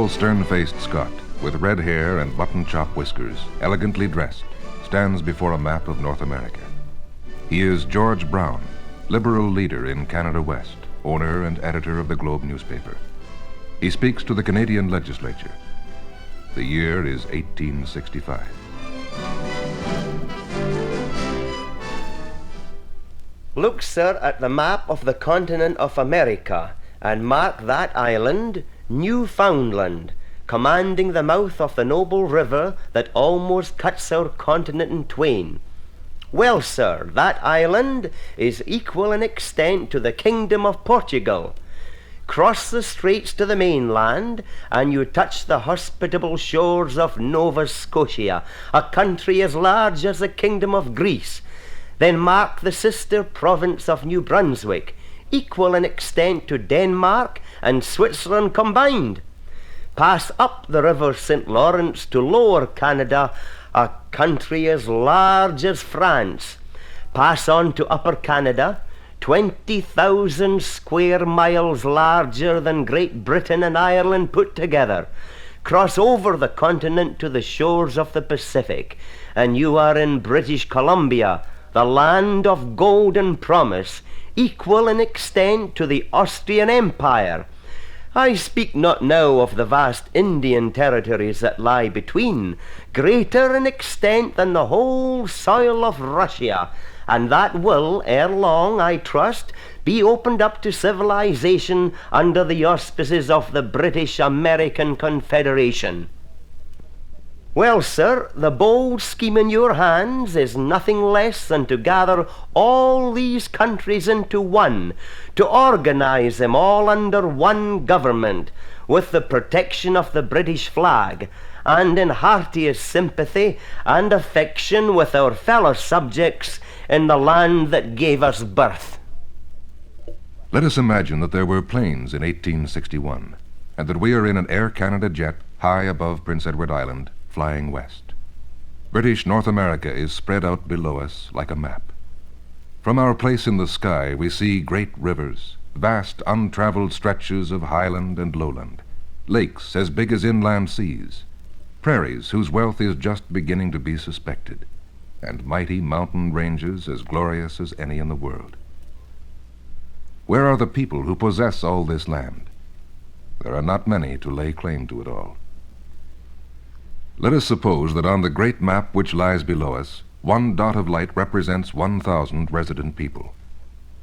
tall, stern-faced Scot, with red hair and button-chop whiskers, elegantly dressed, stands before a map of North America. He is George Brown, Liberal leader in Canada West, owner and editor of the Globe newspaper. He speaks to the Canadian legislature. The year is 1865. Look, sir, at the map of the continent of America, and mark that island, Newfoundland, commanding the mouth of the noble river that almost cuts our continent in twain. Well, sir, that island is equal in extent to the kingdom of Portugal. Cross the straits to the mainland, and you touch the hospitable shores of Nova Scotia, a country as large as the kingdom of Greece. Then mark the sister province of New Brunswick, equal in extent to Denmark and Switzerland combined. Pass up the river St. Lawrence to Lower Canada, a country as large as France. Pass on to Upper Canada, 20,000 square miles larger than Great Britain and Ireland put together. Cross over the continent to the shores of the Pacific, and you are in British Columbia, the land of golden promise, equal in extent to the Austrian Empire. I speak not now of the vast Indian territories that lie between, greater in extent than the whole soil of Russia, and that will, ere long, I trust, be opened up to civilization under the auspices of the British-American Confederation. Well, sir, the bold scheme in your hands is nothing less than to gather all these countries into one, to organize them all under one government, with the protection of the British flag, and in heartiest sympathy and affection with our fellow subjects in the land that gave us birth. Let us imagine that there were planes in 1861, and that we are in an Air Canada jet high above Prince Edward Island, flying west. British North America is spread out below us like a map. From our place in the sky, we see great rivers, vast untraveled stretches of highland and lowland, lakes as big as inland seas, prairies whose wealth is just beginning to be suspected, and mighty mountain ranges as glorious as any in the world. Where are the people who possess all this land? There are not many to lay claim to it all. Let us suppose that on the great map which lies below us, one dot of light represents 1,000 resident people.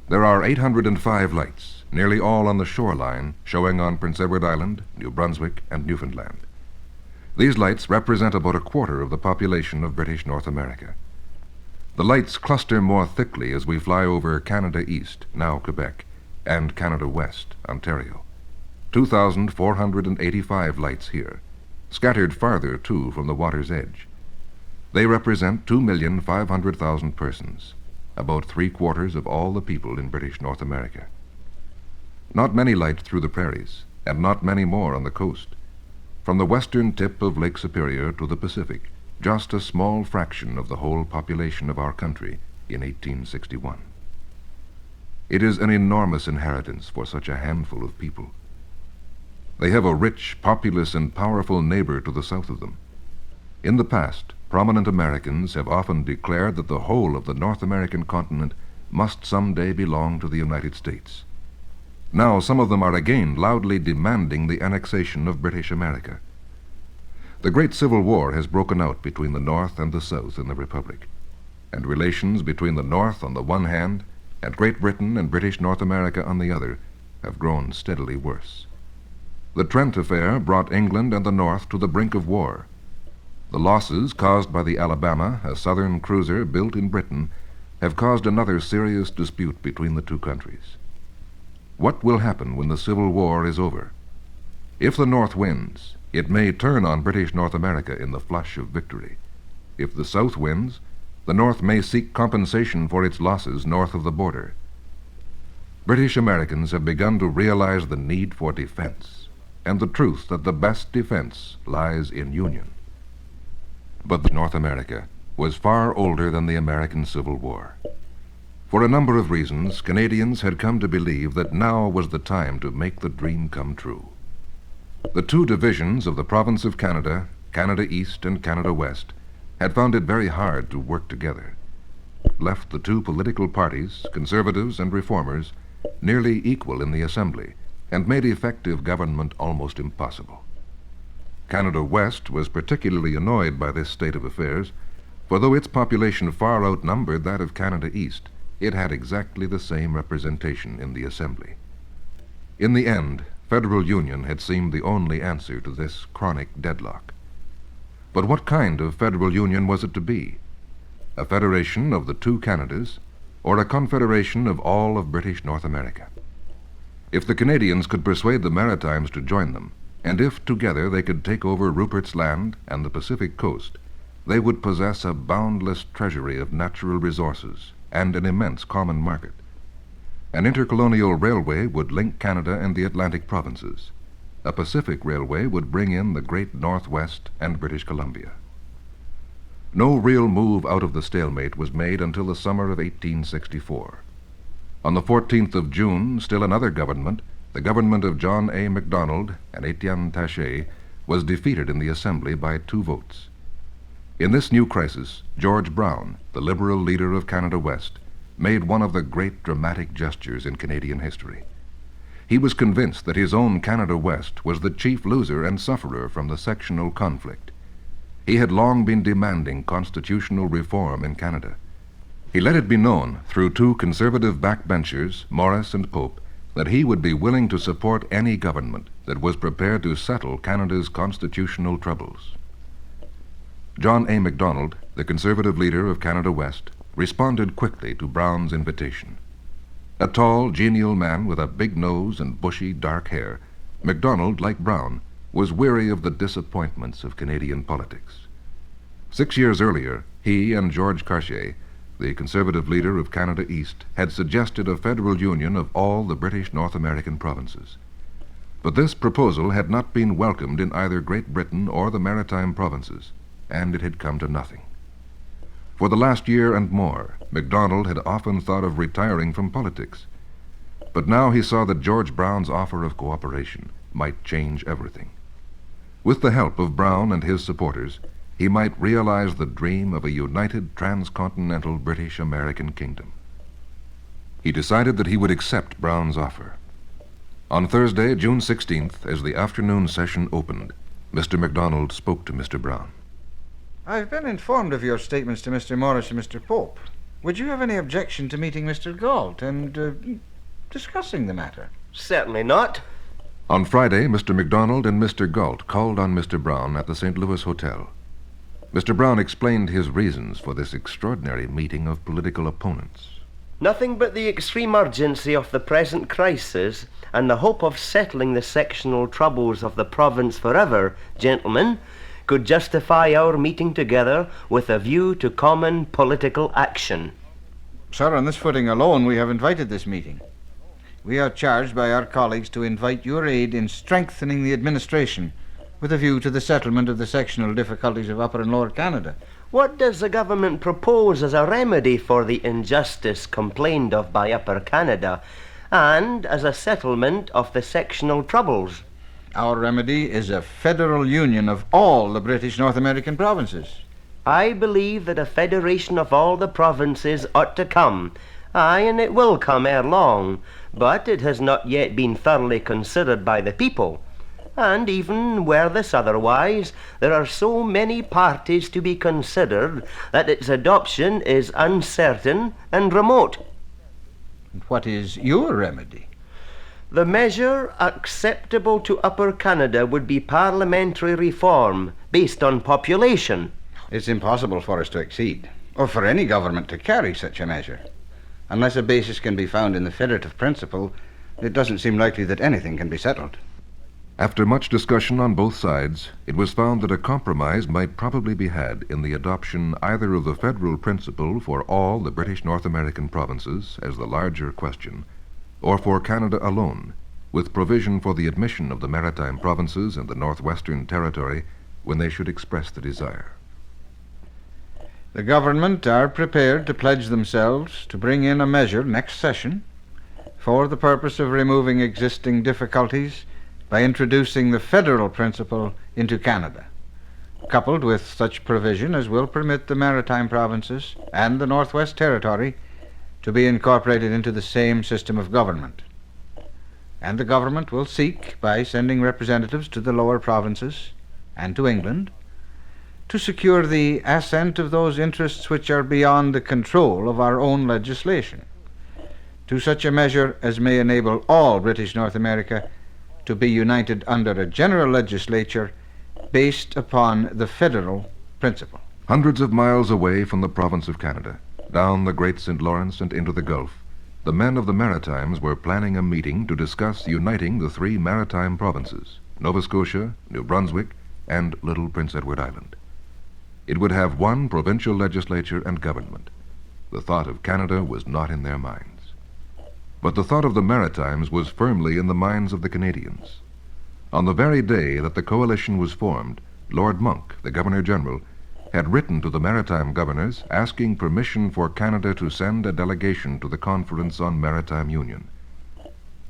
There are 805 lights, nearly all on the shoreline, showing on Prince Edward Island, New Brunswick, and Newfoundland. These lights represent about a quarter of the population of British North America. The lights cluster more thickly as we fly over Canada East, now Quebec, and Canada West, Ontario. 2,485 lights here, scattered farther, too, from the water's edge. They represent 2,500,000 persons, about 3/4 of all the people in British North America. Not many lights through the prairies, and not many more on the coast. From the western tip of Lake Superior to the Pacific, just a small fraction of the whole population of our country in 1861. It is an enormous inheritance for such a handful of people. They have a rich, populous, and powerful neighbor to the south of them. In the past, prominent Americans have often declared that the whole of the North American continent must someday belong to the United States. Now some of them are again loudly demanding the annexation of British America. The great Civil War has broken out between the North and the South in the Republic, and relations between the North on the one hand and Great Britain and British North America on the other have grown steadily worse. The Trent affair brought England and the North to the brink of war. The losses caused by the Alabama, a southern cruiser built in Britain, have caused another serious dispute between the two countries. What will happen when the Civil War is over? If the North wins, it may turn on British North America in the flush of victory. If the South wins, the North may seek compensation for its losses north of the border. British Americans have begun to realize the need for defense, and the truth that the best defense lies in union. But North America was far older than the American Civil War. For a number of reasons, Canadians had come to believe that now was the time to make the dream come true. The two divisions of the province of Canada, Canada East and Canada West, had found it very hard to work together, left the two political parties, conservatives and reformers, nearly equal in the Assembly, and made effective government almost impossible. Canada West was particularly annoyed by this state of affairs, for though its population far outnumbered that of Canada East, it had exactly the same representation in the Assembly. In the end, federal union had seemed the only answer to this chronic deadlock. But what kind of federal union was it to be? A federation of the two Canadas, or a confederation of all of British North America? If the Canadians could persuade the Maritimes to join them, and if together they could take over Rupert's Land and the Pacific coast, they would possess a boundless treasury of natural resources and an immense common market. An intercolonial railway would link Canada and the Atlantic provinces. A Pacific railway would bring in the great Northwest and British Columbia. No real move out of the stalemate was made until the summer of 1864. On the 14th of June, still another government, the government of John A. Macdonald and Etienne Taché, was defeated in the Assembly by 2 votes. In this new crisis, George Brown, the Liberal leader of Canada West, made one of the great dramatic gestures in Canadian history. He was convinced that his own Canada West was the chief loser and sufferer from the sectional conflict. He had long been demanding constitutional reform in Canada. He let it be known through 2 conservative backbenchers, Morris and Pope, that he would be willing to support any government that was prepared to settle Canada's constitutional troubles. John A. Macdonald, the conservative leader of Canada West, responded quickly to Brown's invitation. A tall, genial man with a big nose and bushy, dark hair, Macdonald, like Brown, was weary of the disappointments of Canadian politics. 6 years earlier, he and George Cartier, the conservative leader of Canada East, had suggested a federal union of all the British North American provinces. But this proposal had not been welcomed in either Great Britain or the Maritime provinces, and it had come to nothing. For the last year and more, Macdonald had often thought of retiring from politics. But now he saw that George Brown's offer of cooperation might change everything. With the help of Brown and his supporters, he might realize the dream of a united transcontinental British-American kingdom. He decided that he would accept Brown's offer. On Thursday, June 16th, as the afternoon session opened, Mr. Macdonald spoke to Mr. Brown. I've been informed of your statements to Mr. Morris and Mr. Pope. Would you have any objection to meeting Mr. Galt and discussing the matter? Certainly not. On Friday, Mr. Macdonald and Mr. Galt called on Mr. Brown at the St. Louis Hotel. Mr. Brown explained his reasons for this extraordinary meeting of political opponents. Nothing but the extreme urgency of the present crisis and the hope of settling the sectional troubles of the province forever, gentlemen, could justify our meeting together with a view to common political action. Sir, on this footing alone we have invited this meeting. We are charged by our colleagues to invite your aid in strengthening the administration with a view to the settlement of the sectional difficulties of Upper and Lower Canada. What does the government propose as a remedy for the injustice complained of by Upper Canada and as a settlement of the sectional troubles? Our remedy is a federal union of all the British North American provinces. I believe that a federation of all the provinces ought to come. Aye, and it will come ere long, but it has not yet been thoroughly considered by the people. And even were this otherwise, there are so many parties to be considered that its adoption is uncertain and remote. What is your remedy? The measure acceptable to Upper Canada would be parliamentary reform based on population. It's impossible for us to accede, or for any government to carry such a measure. Unless a basis can be found in the federative principle, it doesn't seem likely that anything can be settled. After much discussion on both sides, it was found that a compromise might probably be had in the adoption either of the federal principle for all the British North American provinces as the larger question, or for Canada alone, with provision for the admission of the Maritime provinces and the Northwestern Territory when they should express the desire. The government are prepared to pledge themselves to bring in a measure next session for the purpose of removing existing difficulties by introducing the federal principle into Canada, coupled with such provision as will permit the Maritime Provinces and the Northwest Territory to be incorporated into the same system of government. And the government will seek, by sending representatives to the lower provinces and to England, to secure the assent of those interests which are beyond the control of our own legislation, to such a measure as may enable all British North America to be united under a general legislature based upon the federal principle. Hundreds of miles away from the province of Canada, down the Great St. Lawrence and into the Gulf, the men of the Maritimes were planning a meeting to discuss uniting the three maritime provinces, Nova Scotia, New Brunswick, and Little Prince Edward Island. It would have one provincial legislature and government. The thought of Canada was not in their minds. But the thought of the Maritimes was firmly in the minds of the Canadians. On the very day that the coalition was formed, Lord Monck, the Governor-General, had written to the maritime governors asking permission for Canada to send a delegation to the Conference on Maritime Union.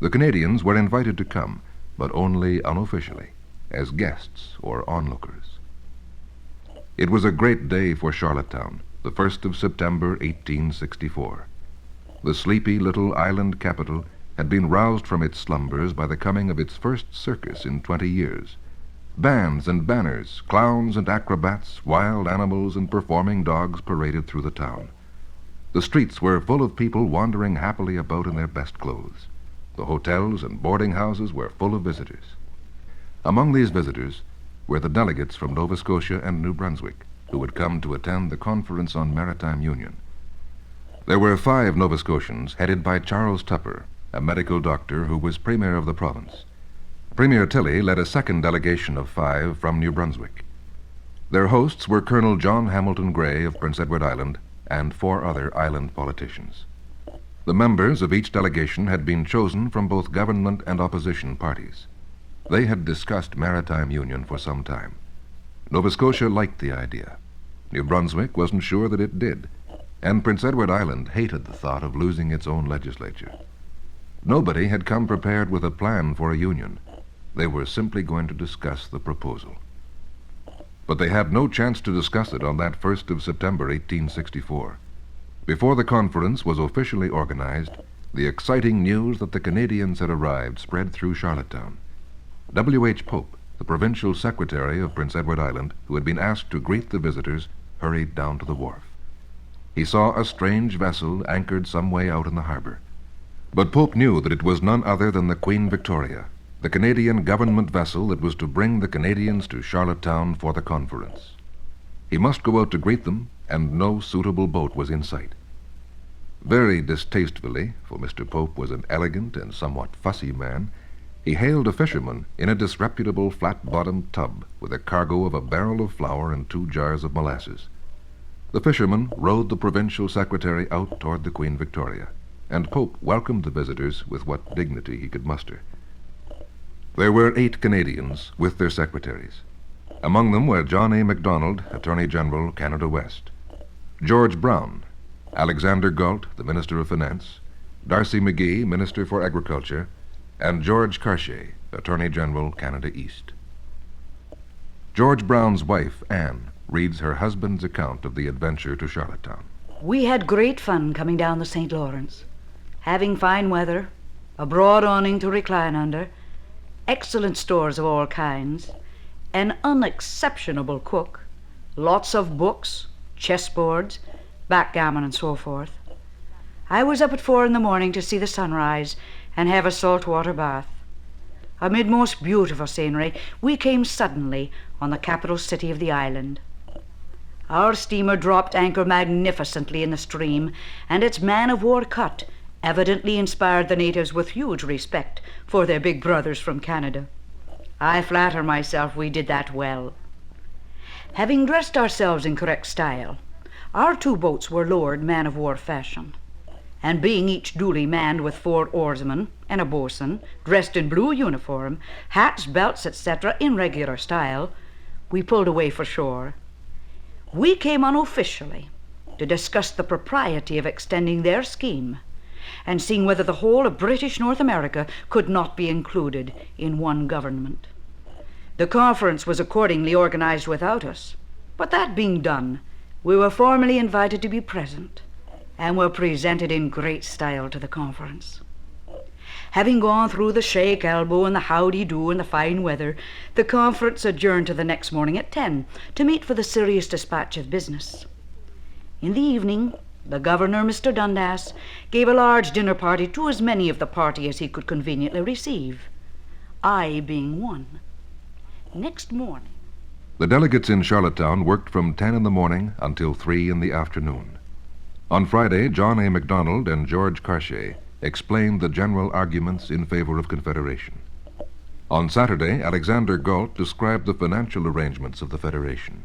The Canadians were invited to come, but only unofficially, as guests or onlookers. It was a great day for Charlottetown, the 1st of September, 1864. The sleepy little island capital had been roused from its slumbers by the coming of its first circus in 20 years. Bands and banners, clowns and acrobats, wild animals and performing dogs paraded through the town. The streets were full of people wandering happily about in their best clothes. The hotels and boarding houses were full of visitors. Among these visitors were the delegates from Nova Scotia and New Brunswick, who had come to attend the Conference on Maritime Union. There were 5 Nova Scotians headed by Charles Tupper, a medical doctor who was premier of the province. Premier Tilley led a second delegation of 5 from New Brunswick. Their hosts were Colonel John Hamilton Gray of Prince Edward Island and 4 other island politicians. The members of each delegation had been chosen from both government and opposition parties. They had discussed maritime union for some time. Nova Scotia liked the idea. New Brunswick wasn't sure that it did, and Prince Edward Island hated the thought of losing its own legislature. Nobody had come prepared with a plan for a union. They were simply going to discuss the proposal. But they had no chance to discuss it on that 1st of September, 1864. Before the conference was officially organized, the exciting news that the Canadians had arrived spread through Charlottetown. W.H. Pope, the provincial secretary of Prince Edward Island, who had been asked to greet the visitors, hurried down to the wharf. He saw a strange vessel anchored some way out in the harbor. But Pope knew that it was none other than the Queen Victoria, the Canadian government vessel that was to bring the Canadians to Charlottetown for the conference. He must go out to greet them, and no suitable boat was in sight. Very distastefully, for Mr. Pope was an elegant and somewhat fussy man, he hailed a fisherman in a disreputable flat-bottomed tub with a cargo of a barrel of flour and 2 jars of molasses. The fisherman rowed the provincial secretary out toward the Queen Victoria, and Pope welcomed the visitors with what dignity he could muster. There were 8 Canadians with their secretaries. Among them were John A. Macdonald, Attorney General, Canada West; George Brown; Alexander Galt, the Minister of Finance; Darcy McGee, Minister for Agriculture; and George Cartier, Attorney General, Canada East. George Brown's wife, Anne, reads her husband's account of the adventure to Charlottetown. We had great fun coming down the St. Lawrence, having fine weather, a broad awning to recline under, excellent stores of all kinds, an unexceptionable cook, lots of books, chessboards, backgammon and so forth. I was up at 4 in the morning to see the sunrise and have a saltwater bath. Amid most beautiful scenery, we came suddenly on the capital city of the island. Our steamer dropped anchor magnificently in the stream, and its man-of-war cut evidently inspired the natives with huge respect for their big brothers from Canada. I flatter myself we did that well. Having dressed ourselves in correct style, our 2 boats were lowered man-of-war fashion, and being each duly manned with 4 oarsmen and a boatswain, dressed in blue uniform, hats, belts, etc., in regular style, we pulled away for shore. We came unofficially to discuss the propriety of extending their scheme and seeing whether the whole of British North America could not be included in one government. The conference was accordingly organized without us, but that being done, we were formally invited to be present, and were presented in great style to the conference. Having gone through the shake elbow and the howdy-do and the fine weather, the conference adjourned to the next morning at 10 to meet for the serious dispatch of business. In the evening, the governor, Mr. Dundas, gave a large dinner party to as many of the party as he could conveniently receive, I being one. Next morning, The delegates in Charlottetown worked from 10 in the morning until 3 in the afternoon. On Friday, John A. Macdonald and George Cartier explained the general arguments in favor of Confederation. On Saturday, Alexander Galt described the financial arrangements of the Federation.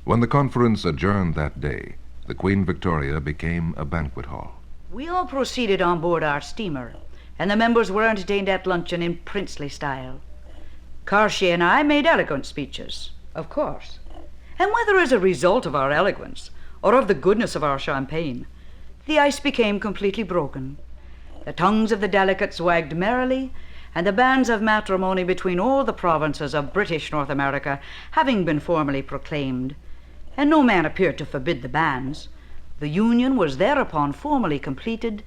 When the conference adjourned that day, the Queen Victoria became a banquet hall. we all proceeded on board our steamer, and the members were entertained at luncheon in princely style. Cartier and I made eloquent speeches, of course, and whether as a result of our eloquence or of the goodness of our champagne, the ice became completely broken. The tongues of the delegates wagged merrily, and the banns of matrimony between all the provinces of British North America having been formally proclaimed, and no man appeared to forbid the banns, the union was thereupon formally completed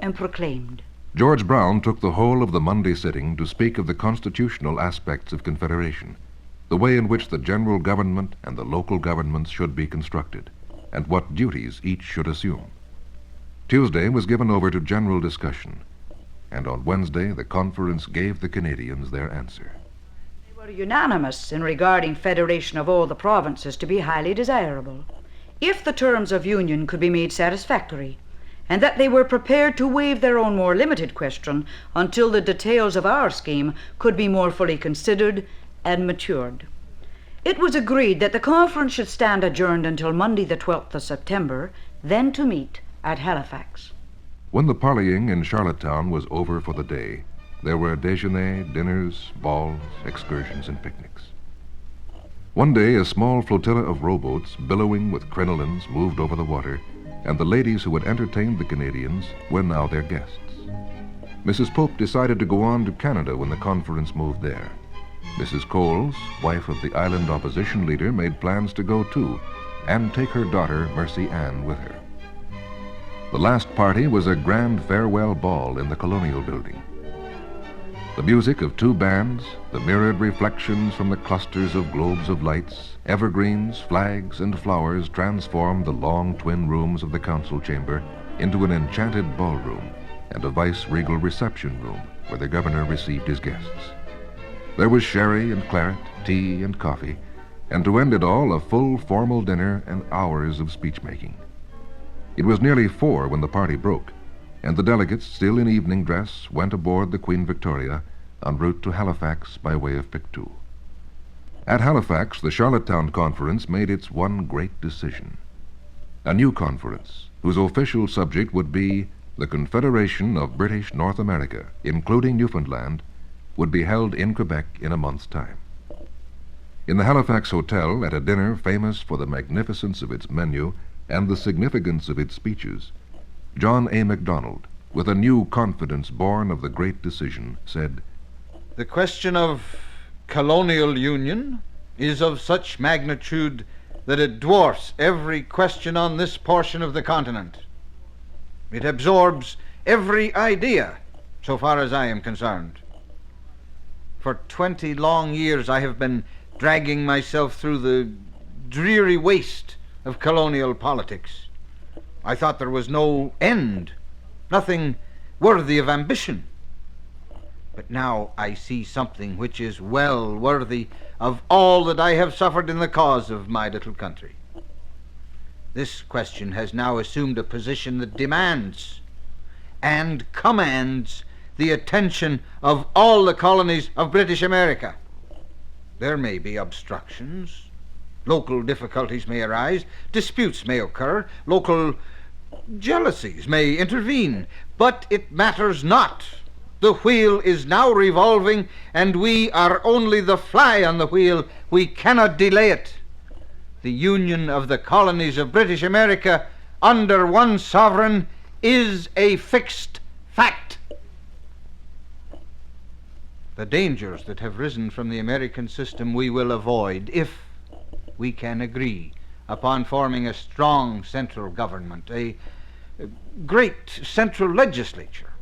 and proclaimed. George Brown took the whole of the Monday sitting to speak of the constitutional aspects of Confederation, the way in which the general government and the local governments should be constructed, and what duties each should assume. Tuesday was given over to general discussion, and on Wednesday the conference gave the Canadians their answer. They were unanimous in regarding federation of all the provinces to be highly desirable, if the terms of union could be made satisfactory, and that they were prepared to waive their own more limited question until the details of our scheme could be more fully considered and matured. It was agreed that the conference should stand adjourned until Monday the 12th of September, then to meet at Halifax. When the parleying in Charlottetown was over for the day, there were déjeuners, dinners, balls, excursions, and picnics. One day, a small flotilla of rowboats, billowing with crinolines, moved over the water, and the ladies who had entertained the Canadians were now their guests. Mrs. Pope decided to go on to Canada when the conference moved there. Mrs. Coles, wife of the island opposition leader, made plans to go too, and take her daughter, Mercy Ann, with her. The last party was a grand farewell ball in the Colonial Building. The music of two bands, the mirrored reflections from the clusters of globes of lights, evergreens, flags, and flowers transformed the long twin rooms of the council chamber into an enchanted ballroom and a vice-regal reception room where the governor received his guests. There was sherry and claret, tea and coffee, and to end it all, a full formal dinner and hours of speech-making. It was nearly 4 when the party broke, and the delegates, still in evening dress, went aboard the Queen Victoria en route to Halifax by way of Pictou. At Halifax, the Charlottetown Conference made its one great decision. A new conference, whose official subject would be the Confederation of British North America, including Newfoundland, would be held in Quebec in a month's time. In the Halifax Hotel, at a dinner famous for the magnificence of its menu and the significance of its speeches, John A. Macdonald, with a new confidence born of the great decision, said, The question of colonial union is of such magnitude that it dwarfs every question on this portion of the continent. It absorbs every idea, so far as I am concerned. For 20 long years I have been dragging myself through the dreary waste of colonial politics. I thought there was no end, nothing worthy of ambition. But now I see something which is well worthy of all that I have suffered in the cause of my little country. This question has now assumed a position that demands and commands the attention of all the colonies of British America. There may be obstructions, local difficulties may arise, disputes may occur, local jealousies may intervene, but it matters not. The wheel is now revolving, and we are only the fly on the wheel. We cannot delay it. The union of the colonies of British America under one sovereign is a fixed fact. The dangers that have risen from the American system we will avoid if we can agree upon forming a strong central government, a great central legislature,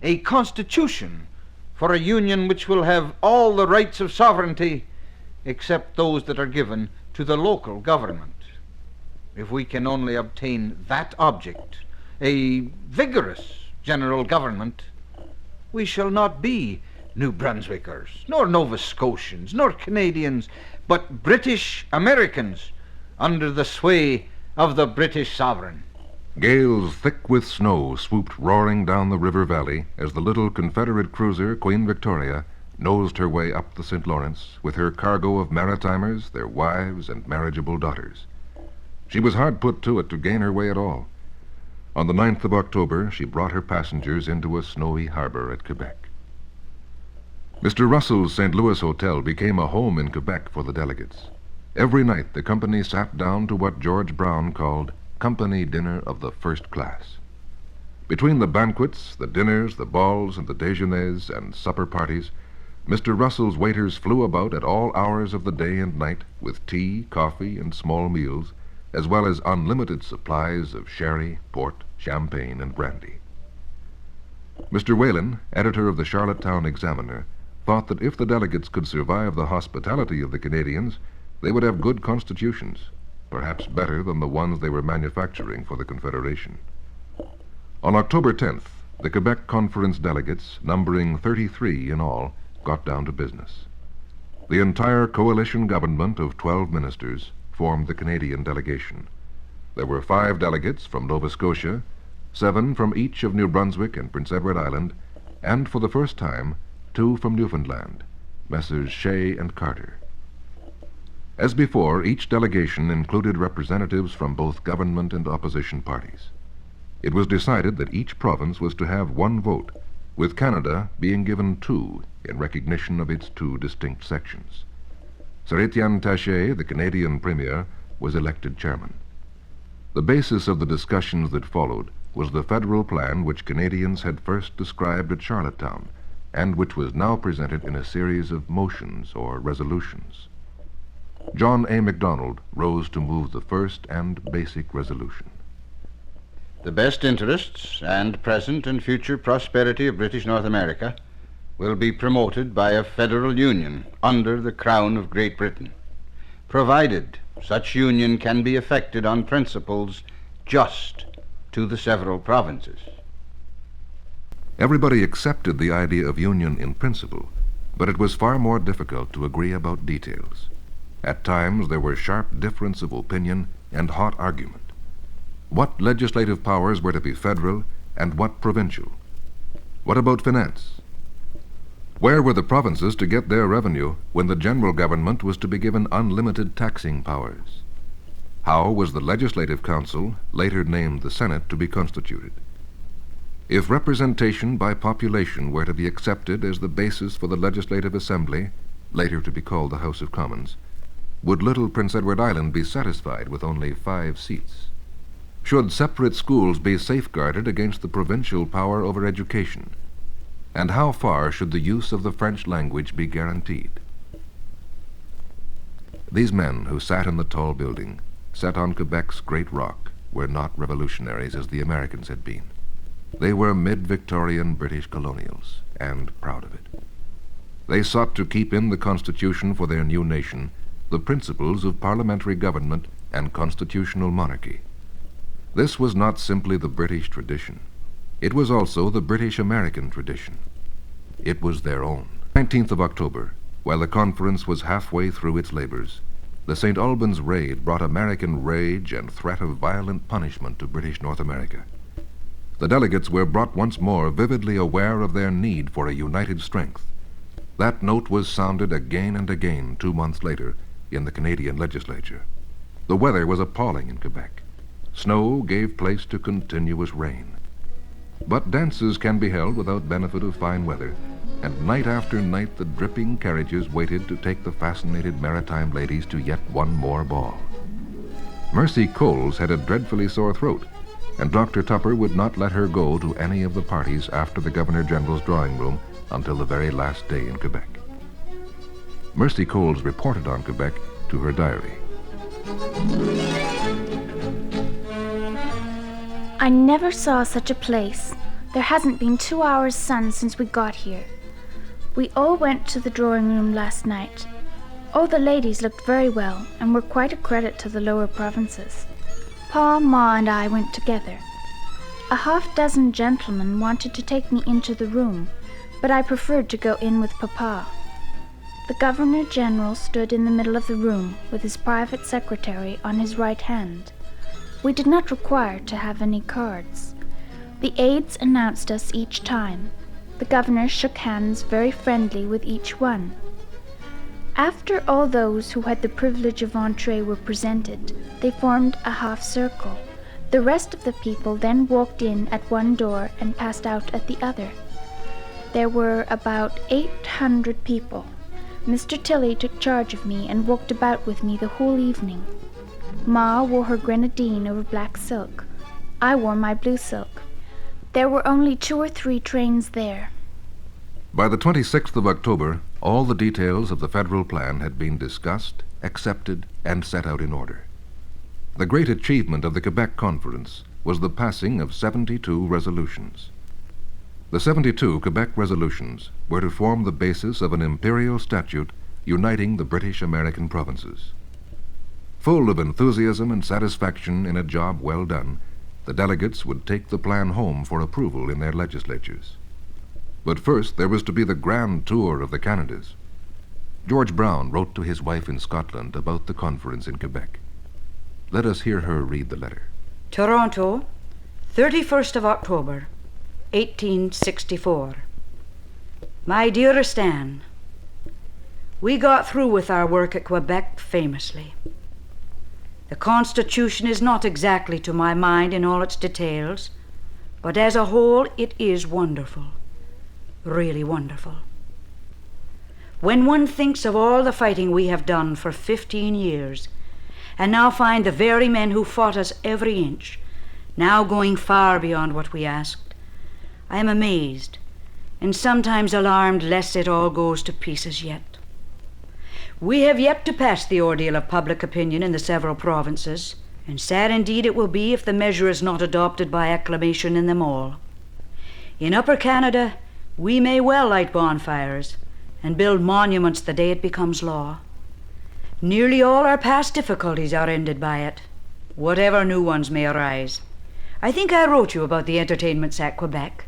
a constitution for a union which will have all the rights of sovereignty except those that are given to the local government. If we can only obtain that object, a vigorous general government, we shall not be New Brunswickers, nor Nova Scotians, nor Canadians, but British Americans under the sway of the British sovereign. Gales thick with snow swooped roaring down the river valley as the little Confederate cruiser Queen Victoria nosed her way up the St. Lawrence with her cargo of maritimers, their wives, and marriageable daughters. She was hard put to it to gain her way at all. On the 9th of October, she brought her passengers into a snowy harbor at Quebec. Mr. Russell's St. Louis Hotel became a home in Quebec for the delegates. Every night the company sat down to what George Brown called company dinner of the first class. Between the banquets, the dinners, the balls, and the déjeuners and supper parties, Mr. Russell's waiters flew about at all hours of the day and night with tea, coffee, and small meals, as well as unlimited supplies of sherry, port, champagne, and brandy. Mr. Whalen, editor of the Charlottetown Examiner, thought that if the delegates could survive the hospitality of the Canadians, they would have good constitutions, perhaps better than the ones they were manufacturing for the Confederation. On October 10th, the Quebec Conference delegates, numbering 33 in all, got down to business. The entire coalition government of 12 ministers formed the Canadian delegation. There were 5 delegates from Nova Scotia, 7 from each of New Brunswick and Prince Edward Island, and for the first time, 2 from Newfoundland, Messrs. Shea and Carter. As before, each delegation included representatives from both government and opposition parties. It was decided that each province was to have 1 vote, with Canada being given 2 in recognition of its 2 distinct sections. Sir Etienne Taché, the Canadian Premier, was elected chairman. The basis of the discussions that followed was the federal plan which Canadians had first described at Charlottetown, and which was now presented in a series of motions or resolutions. John A. Macdonald rose to move the first and basic resolution. The best interests and present and future prosperity of British North America will be promoted by a federal union under the Crown of Great Britain, provided such union can be effected on principles just to the several provinces. Everybody accepted the idea of union in principle, but it was far more difficult to agree about details. At times there were sharp difference of opinion and hot argument. What legislative powers were to be federal and what provincial? What about finance? Where were the provinces to get their revenue when the general government was to be given unlimited taxing powers? How was the Legislative Council, later named the Senate, to be constituted? If representation by population were to be accepted as the basis for the Legislative Assembly, later to be called the House of Commons, would little Prince Edward Island be satisfied with only 5 seats? Should separate schools be safeguarded against the provincial power over education? And how far should the use of the French language be guaranteed? These men who sat in the tall building, set on Quebec's great rock, were not revolutionaries as the Americans had been. They were mid-Victorian British colonials, and proud of it. They sought to keep in the Constitution for their new nation the principles of parliamentary government and constitutional monarchy. This was not simply the British tradition. It was also the British-American tradition. It was their own. 19th of October, while the conference was halfway through its labors, the St. Albans raid brought American rage and threat of violent punishment to British North America. The delegates were brought once more vividly aware of their need for a united strength. That note was sounded again and again 2 months later in the Canadian legislature. The weather was appalling in Quebec. Snow gave place to continuous rain. But dances can be held without benefit of fine weather, and night after night the dripping carriages waited to take the fascinated maritime ladies to yet one more ball. Mercy Coles had a dreadfully sore throat, and Dr. Tupper would not let her go to any of the parties after the Governor-General's drawing room until the very last day in Quebec. Mercy Coles reported on Quebec to her diary. I never saw such a place. There hasn't been 2 hours' sun since we got here. We all went to the drawing room last night. All the ladies looked very well and were quite a credit to the lower provinces. Pa, Ma, and I went together. A half-dozen gentlemen wanted to take me into the room, but I preferred to go in with Papa. The Governor-General stood in the middle of the room with his private secretary on his right hand. We did not require to have any cards. The aides announced us each time. The governor shook hands very friendly with each one. After all those who had the privilege of entree were presented, they formed a half circle. The rest of the people then walked in at one door and passed out at the other. There were about 800 people. Mr. Tilley took charge of me and walked about with me the whole evening. Ma wore her grenadine over black silk. I wore my blue silk. There were only 2 or 3 trains there. By the 26th of October, all the details of the federal plan had been discussed, accepted, and set out in order. The great achievement of the Quebec Conference was the passing of 72 resolutions. The 72 Quebec resolutions were to form the basis of an imperial statute uniting the British American provinces. Full of enthusiasm and satisfaction in a job well done, the delegates would take the plan home for approval in their legislatures. But first there was to be the grand tour of the Canadas. George Brown wrote to his wife in Scotland about the conference in Quebec. Let us hear her read the letter. Toronto, 31st of October, 1864. My dearest Anne, we got through with our work at Quebec famously. The Constitution is not exactly to my mind in all its details, but as a whole it is wonderful, really wonderful. When one thinks of all the fighting we have done for 15 years, and now find the very men who fought us every inch, now going far beyond what we asked, I am amazed and sometimes alarmed lest it all goes to pieces yet. We have yet to pass the ordeal of public opinion in the several provinces, and sad indeed it will be if the measure is not adopted by acclamation in them all. In Upper Canada, we may well light bonfires and build monuments the day it becomes law. Nearly all our past difficulties are ended by it, whatever new ones may arise. I think I wrote you about the entertainments at Quebec.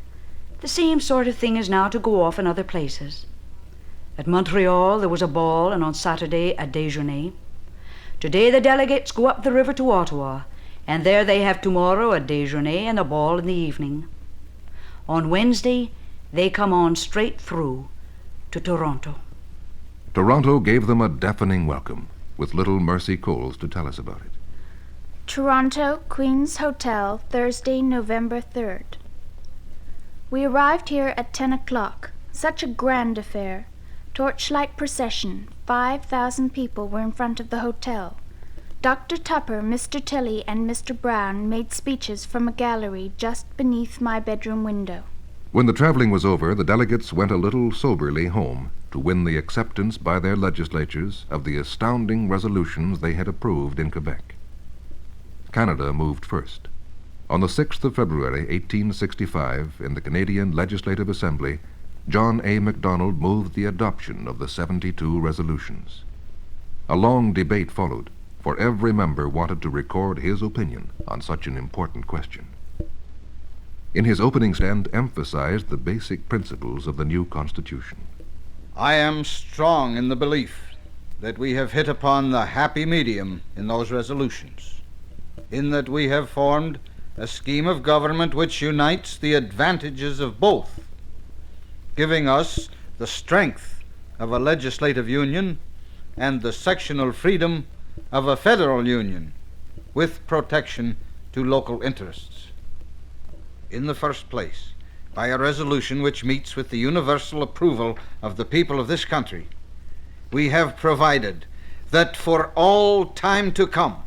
The same sort of thing is now to go off in other places. At Montreal there was a ball, and on Saturday a déjeuner. Today the delegates go up the river to Ottawa, and there they have tomorrow a déjeuner and a ball in the evening. On Wednesday they come on straight through to Toronto. Toronto gave them a deafening welcome, with little Mercy Coles to tell us about it. Toronto, Queen's Hotel, Thursday, November 3rd. We arrived here at 10 o'clock. Such a grand affair. Torchlight procession. 5,000 people were in front of the hotel. Dr. Tupper, Mr. Tilley, and Mr. Brown made speeches from a gallery just beneath my bedroom window. When the traveling was over, the delegates went a little soberly home to win the acceptance by their legislatures of the astounding resolutions they had approved in Quebec. Canada moved first. On the 6th of February, 1865, in the Canadian Legislative Assembly, John A. Macdonald moved the adoption of the 72 resolutions. A long debate followed, for every member wanted to record his opinion on such an important question. In his opening stand emphasized the basic principles of the new Constitution. I am strong in the belief that we have hit upon the happy medium in those resolutions, in that we have formed a scheme of government which unites the advantages of both, giving us the strength of a legislative union and the sectional freedom of a federal union, with protection to local interests. In the first place, by a resolution which meets with the universal approval of the people of this country, we have provided that for all time to come,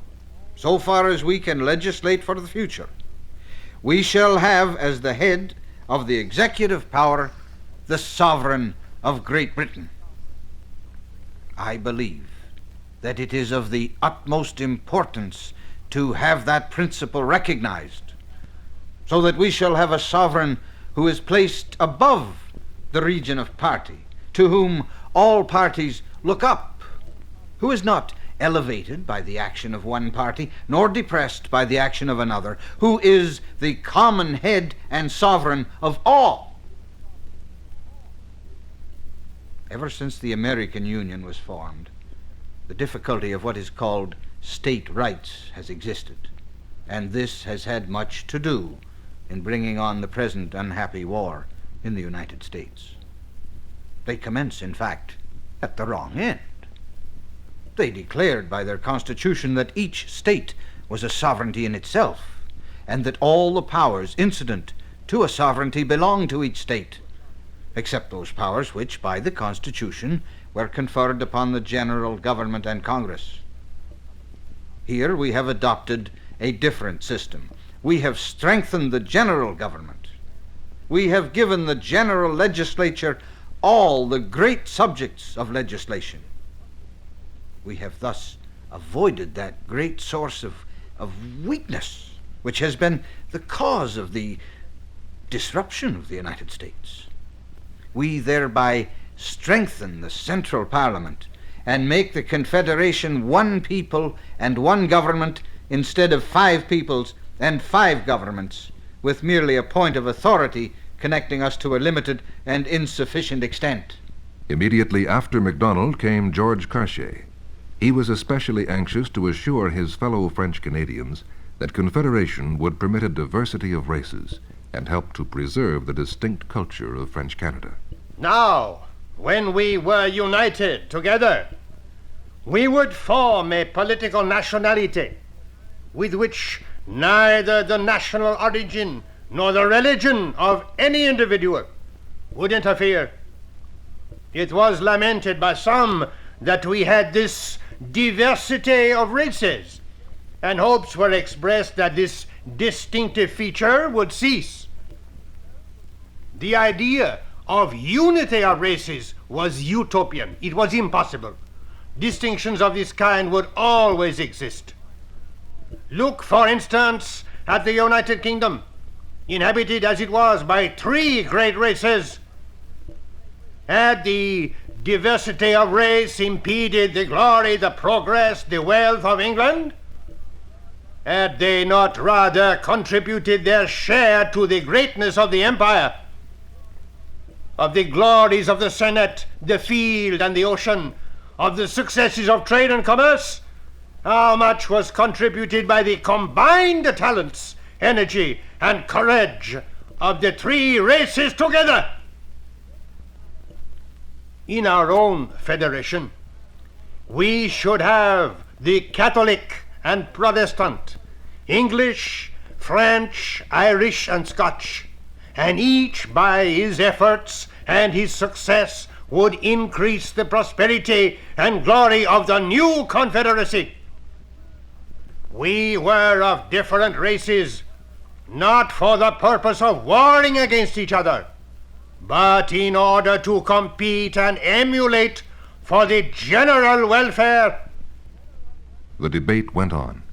so far as we can legislate for the future, we shall have as the head of the executive power the sovereign of Great Britain. I believe that it is of the utmost importance to have that principle recognized, so that we shall have a sovereign who is placed above the region of party, to whom all parties look up, who is not elevated by the action of one party, nor depressed by the action of another, who is the common head and sovereign of all. Ever since the American Union was formed, the difficulty of what is called state rights has existed, and this has had much to do in bringing on the present unhappy war in the United States. They commence, in fact, at the wrong end. They declared by their constitution that each state was a sovereignty in itself, and that all the powers incident to a sovereignty belonged to each state, except those powers which, by the Constitution, were conferred upon the general government and Congress. Here we have adopted a different system. We have strengthened the general government. We have given the general legislature all the great subjects of legislation. We have thus avoided that great source of weakness which has been the cause of the disruption of the United States. We thereby strengthen the central parliament and make the Confederation one people and one government instead of 5 peoples and 5 governments, with merely a point of authority connecting us to a limited and insufficient extent. Immediately after Macdonald came George Cartier. He was especially anxious to assure his fellow French Canadians that Confederation would permit a diversity of races and help to preserve the distinct culture of French Canada. Now, when we were united together, we would form a political nationality with which neither the national origin nor the religion of any individual would interfere. It was lamented by some that we had this diversity of races, and hopes were expressed that this distinctive feature would cease. The idea of unity of races was utopian. It was impossible. Distinctions of this kind would always exist. Look, for instance, at the United Kingdom, inhabited as it was by 3 great races. Had the diversity of race impeded the glory, the progress, the wealth of England? Had they not rather contributed their share to the greatness of the empire, of the glories of the Senate, the field, and the ocean, of the successes of trade and commerce? How much was contributed by the combined talents, energy, and courage of the 3 races together? In our own federation, we should have the Catholic and Protestant, English, French, Irish, and Scotch, and each by his efforts and his success would increase the prosperity and glory of the new confederacy. We were of different races, not for the purpose of warring against each other, but in order to compete and emulate for the general welfare. The debate went on.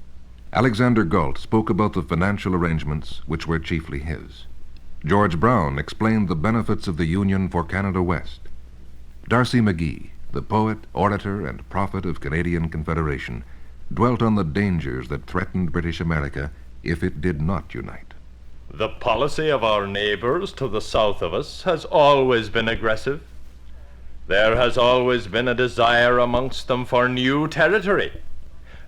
Alexander Galt spoke about the financial arrangements which were chiefly his. George Brown explained the benefits of the Union for Canada West. D'Arcy McGee, the poet, orator, and prophet of Canadian Confederation, dwelt on the dangers that threatened British America if it did not unite. The policy of our neighbors to the south of us has always been aggressive. There has always been a desire amongst them for new territory.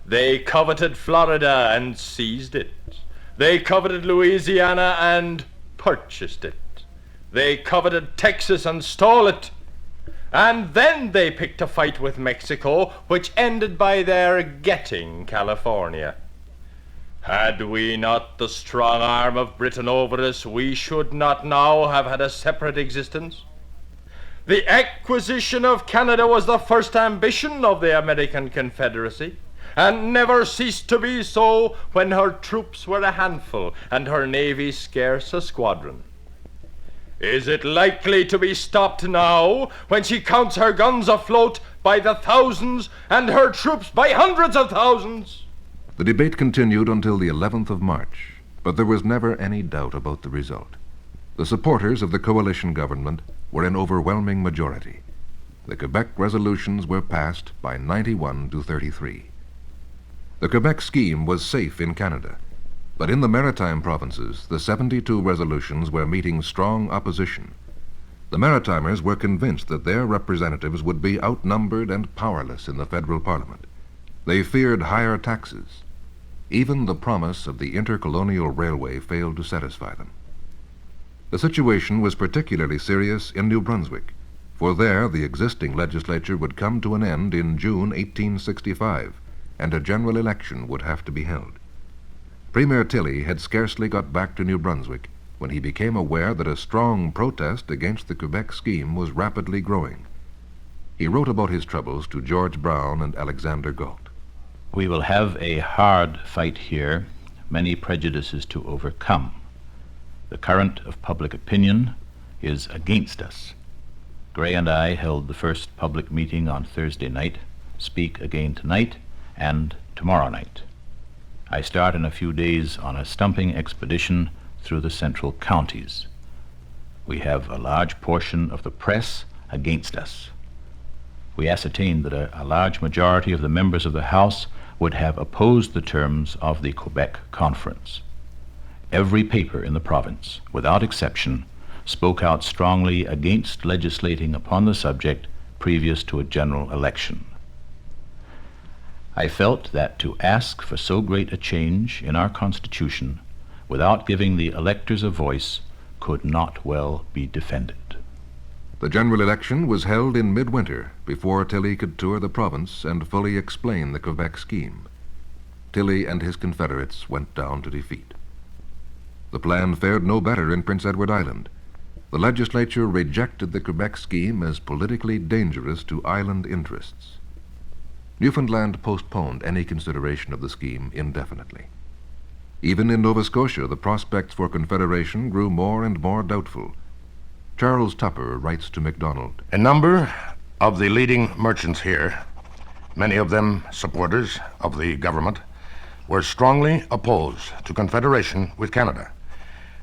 They coveted Florida and seized it. They coveted Louisiana and purchased it. They coveted Texas and stole it. And then they picked a fight with Mexico, which ended by their getting California. Had we not the strong arm of Britain over us, we should not now have had a separate existence. The acquisition of Canada was the first ambition of the American Confederacy, and never ceased to be so when her troops were a handful and her navy scarce a squadron. Is it likely to be stopped now, when she counts her guns afloat by the thousands and her troops by hundreds of thousands? The debate continued until the 11th of March, but there was never any doubt about the result. The supporters of the coalition government were in overwhelming majority. The Quebec resolutions were passed by 91 to 33. The Quebec scheme was safe in Canada, but in the maritime provinces, the 72 resolutions were meeting strong opposition. The Maritimers were convinced that their representatives would be outnumbered and powerless in the federal parliament. They feared higher taxes. Even the promise of the intercolonial railway failed to satisfy them. The situation was particularly serious in New Brunswick, for there the existing legislature would come to an end in June 1865, and a general election would have to be held. Premier Tilley had scarcely got back to New Brunswick when he became aware that a strong protest against the Quebec scheme was rapidly growing. He wrote about his troubles to George Brown and Alexander Galt. We will have a hard fight here, many prejudices to overcome. The current of public opinion is against us. Gray and I held the first public meeting on Thursday night, speak again tonight and tomorrow night. I start in a few days on a stumping expedition through the central counties. We have a large portion of the press against us. We ascertained that a large majority of the members of the House would have opposed the terms of the Quebec Conference. Every paper in the province, without exception, spoke out strongly against legislating upon the subject previous to a general election. I felt that to ask for so great a change in our Constitution without giving the electors a voice could not well be defended. The general election was held in midwinter, before Tilley could tour the province and fully explain the Quebec scheme. Tilley and his Confederates went down to defeat. The plan fared no better in Prince Edward Island. The legislature rejected the Quebec scheme as politically dangerous to island interests. Newfoundland postponed any consideration of the scheme indefinitely. Even in Nova Scotia, the prospects for Confederation grew more and more doubtful. Charles Tupper writes to Macdonald, "A number of the leading merchants here, many of them supporters of the government, were strongly opposed to Confederation with Canada,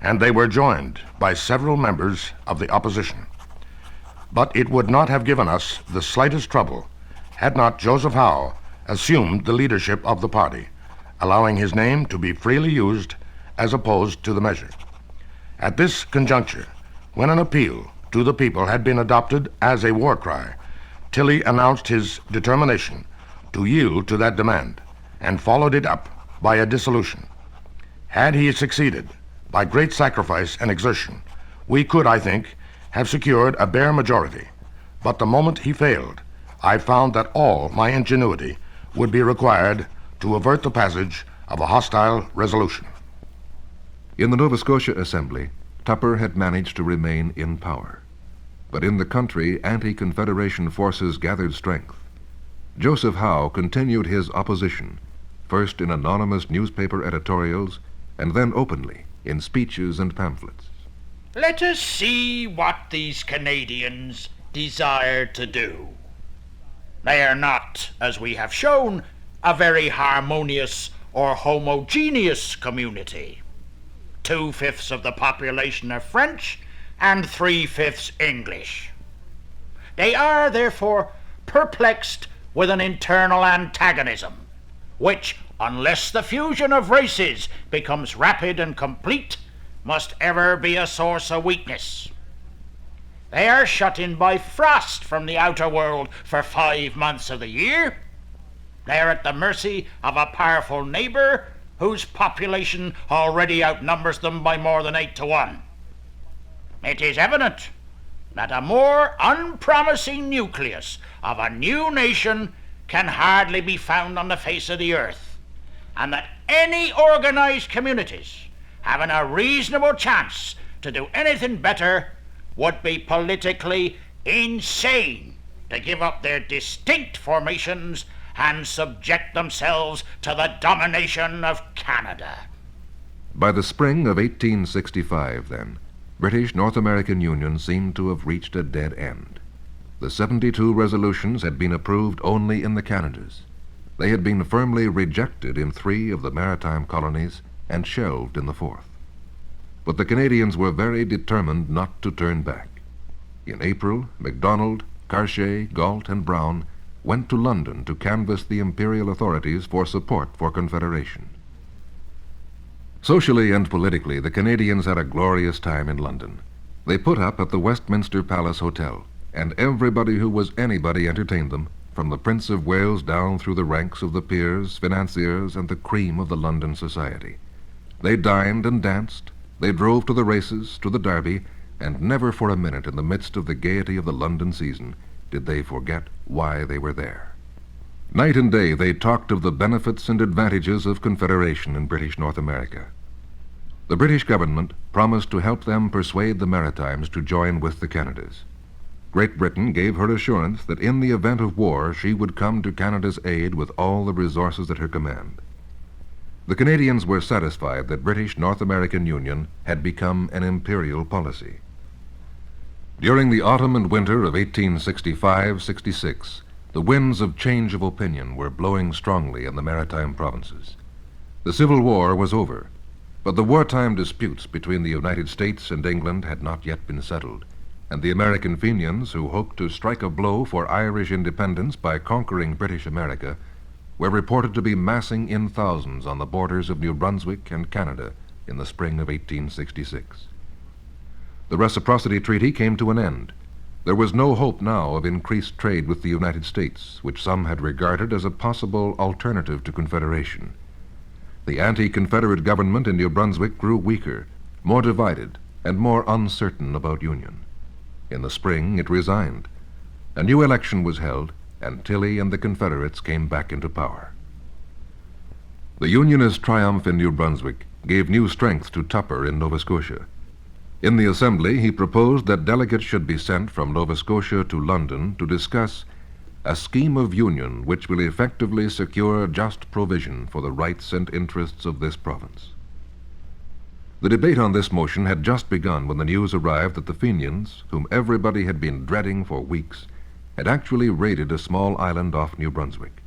and they were joined by several members of the opposition. But it would not have given us the slightest trouble had not Joseph Howe assumed the leadership of the party, allowing his name to be freely used as opposed to the measure. At this conjuncture, when an appeal to the people had been adopted as a war cry, Tilley announced his determination to yield to that demand and followed it up by a dissolution. Had he succeeded, by great sacrifice and exertion, we could, I think, have secured a bare majority. But the moment he failed, I found that all my ingenuity would be required to avert the passage of a hostile resolution." In the Nova Scotia Assembly, Tupper had managed to remain in power. But in the country, anti-Confederation forces gathered strength. Joseph Howe continued his opposition, first in anonymous newspaper editorials, and then openly in speeches and pamphlets. Let us see what these Canadians desire to do. They are not, as we have shown, a very harmonious or homogeneous community. 2/5 of the population are French and 3/5 English. They are, therefore, perplexed with an internal antagonism, which, unless the fusion of races becomes rapid and complete, must ever be a source of weakness. They are shut in by frost from the outer world for 5 months of the year. They are at the mercy of a powerful neighbor whose population already outnumbers them by more than 8 to 1. It is evident that a more unpromising nucleus of a new nation can hardly be found on the face of the earth, and that any organized communities having a reasonable chance to do anything better would be politically insane to give up their distinct formations and subject themselves to the domination of Canada. By the spring of 1865, then, British North American Union seemed to have reached a dead end. The 72 resolutions had been approved only in the Canadas. They had been firmly rejected in 3 of the maritime colonies and shelved in the 4th. But the Canadians were very determined not to turn back. In April, Macdonald, Cartier, Galt, and Brown went to London to canvass the imperial authorities for support for Confederation. Socially and politically, the Canadians had a glorious time in London. They put up at the Westminster Palace Hotel, and everybody who was anybody entertained them, from the Prince of Wales down through the ranks of the peers, financiers, and the cream of the London society. They dined and danced, they drove to the races, to the Derby, and never for a minute in the midst of the gaiety of the London season did they forget why they were there. Night and day they talked of the benefits and advantages of Confederation in British North America. The British government promised to help them persuade the Maritimes to join with the Canadas. Great Britain gave her assurance that in the event of war she would come to Canada's aid with all the resources at her command. The Canadians were satisfied that British North American Union had become an imperial policy. During the autumn and winter of 1865-66, the winds of change of opinion were blowing strongly in the maritime provinces. The Civil War was over, but the wartime disputes between the United States and England had not yet been settled, and the American Fenians, who hoped to strike a blow for Irish independence by conquering British America, were reported to be massing in thousands on the borders of New Brunswick and Canada in the spring of 1866. The Reciprocity Treaty came to an end. There was no hope now of increased trade with the United States, which some had regarded as a possible alternative to Confederation. The anti-Confederate government in New Brunswick grew weaker, more divided, and more uncertain about union. In the spring, it resigned. A new election was held, and Tilley and the Confederates came back into power. The Unionist triumph in New Brunswick gave new strength to Tupper in Nova Scotia. In the Assembly, he proposed that delegates should be sent from Nova Scotia to London to discuss a scheme of union which will effectively secure just provision for the rights and interests of this province. The debate on this motion had just begun when the news arrived that the Fenians, whom everybody had been dreading for weeks, had actually raided a small island off New Brunswick.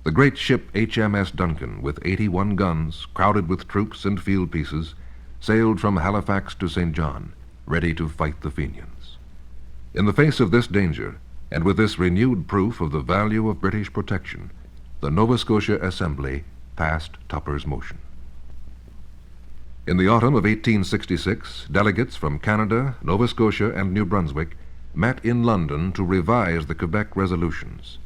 The great ship HMS Duncan, with 81 guns, crowded with troops and field pieces, sailed from Halifax to St. John, ready to fight the Fenians. In the face of this danger, and with this renewed proof of the value of British protection, the Nova Scotia Assembly passed Tupper's motion. In the autumn of 1866, delegates from Canada, Nova Scotia, and New Brunswick met in London to revise the Quebec resolutions.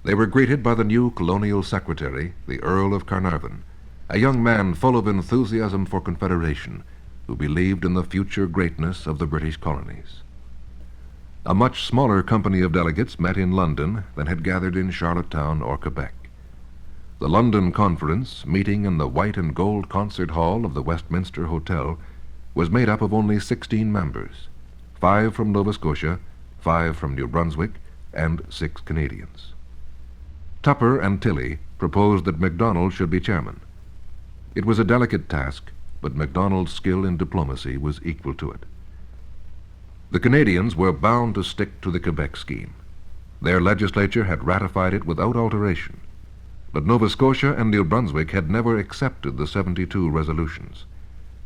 They were greeted by the new colonial secretary, the Earl of Carnarvon, a young man full of enthusiasm for Confederation, who believed in the future greatness of the British colonies. A much smaller company of delegates met in London than had gathered in Charlottetown or Quebec. The London Conference, meeting in the white and gold concert hall of the Westminster Hotel, was made up of only 16 members, 5 from Nova Scotia, 5 from New Brunswick, and 6 Canadians. Tupper and Tilley proposed that Macdonald should be chairman. It was a delicate task, but Macdonald's skill in diplomacy was equal to it. The Canadians were bound to stick to the Quebec scheme. Their legislature had ratified it without alteration, but Nova Scotia and New Brunswick had never accepted the 72 resolutions.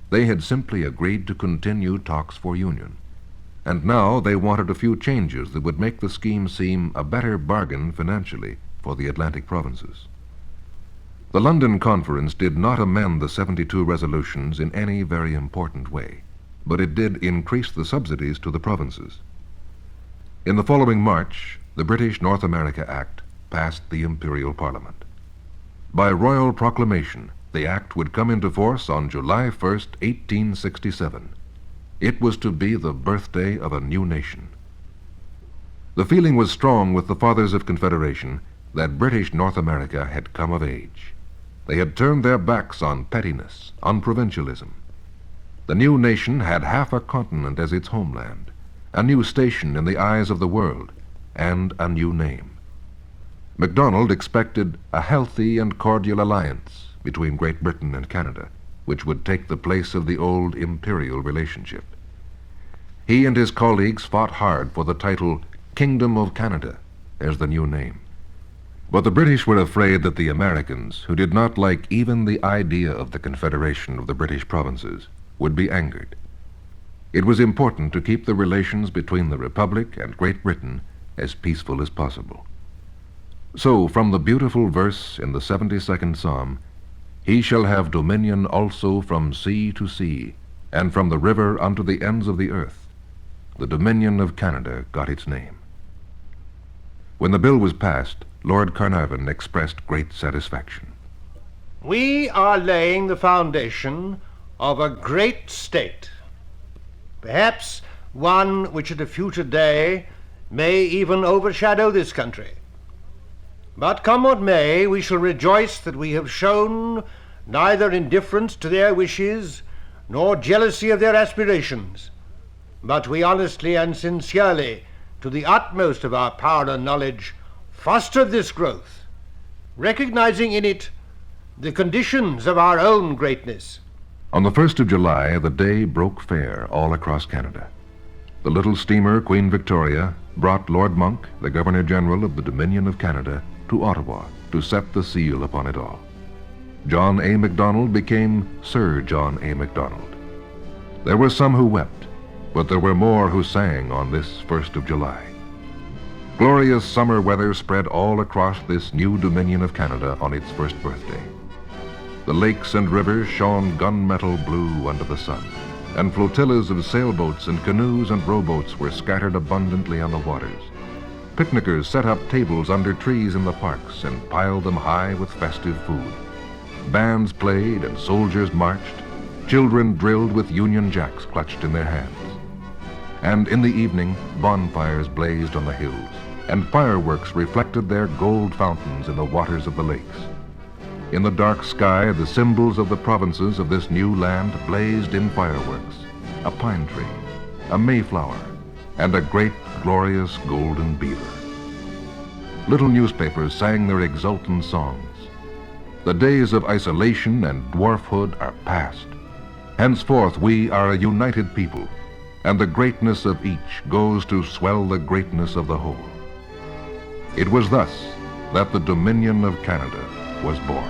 They had simply agreed to continue talks for union, and now they wanted a few changes that would make the scheme seem a better bargain financially for the Atlantic provinces. The London Conference did not amend the 72 resolutions in any very important way, but it did increase the subsidies to the provinces. In the following March, the British North America Act passed the Imperial Parliament. By royal proclamation, the act would come into force on July 1st, 1867. It was to be the birthday of a new nation. The feeling was strong with the fathers of Confederation that British North America had come of age. They had turned their backs on pettiness, on provincialism. The new nation had half a continent as its homeland, a new station in the eyes of the world, and a new name. Macdonald expected a healthy and cordial alliance between Great Britain and Canada, which would take the place of the old imperial relationship. He and his colleagues fought hard for the title Kingdom of Canada as the new name. But the British were afraid that the Americans, who did not like even the idea of the Confederation of the British provinces, would be angered. It was important to keep the relations between the Republic and Great Britain as peaceful as possible. So, from the beautiful verse in the 72nd Psalm, "He shall have dominion also from sea to sea, and from the river unto the ends of the earth," the Dominion of Canada got its name. When the bill was passed, Lord Carnarvon expressed great satisfaction. We are laying the foundation of a great state, perhaps one which at a future day may even overshadow this country. But come what may, we shall rejoice that we have shown neither indifference to their wishes nor jealousy of their aspirations, but we honestly and sincerely, to the utmost of our power and knowledge, fostered this growth, recognizing in it the conditions of our own greatness. On the 1st of July, the day broke fair all across Canada. The little steamer Queen Victoria brought Lord Monck, the Governor-General of the Dominion of Canada, to Ottawa to set the seal upon it all. John A. Macdonald became Sir John A. Macdonald. There were some who wept, but there were more who sang on this 1st of July. Glorious summer weather spread all across this new Dominion of Canada on its first birthday. The lakes and rivers shone gunmetal blue under the sun, and flotillas of sailboats and canoes and rowboats were scattered abundantly on the waters. Picnickers set up tables under trees in the parks and piled them high with festive food. Bands played and soldiers marched. Children drilled with Union Jacks clutched in their hands. And in the evening, bonfires blazed on the hills, and fireworks reflected their gold fountains in the waters of the lakes. In the dark sky, the symbols of the provinces of this new land blazed in fireworks: a pine tree, a mayflower, and a great, glorious golden beaver. Little newspapers sang their exultant songs. The days of isolation and dwarfhood are past. Henceforth we are a united people, and the greatness of each goes to swell the greatness of the whole. It was thus that the Dominion of Canada was born.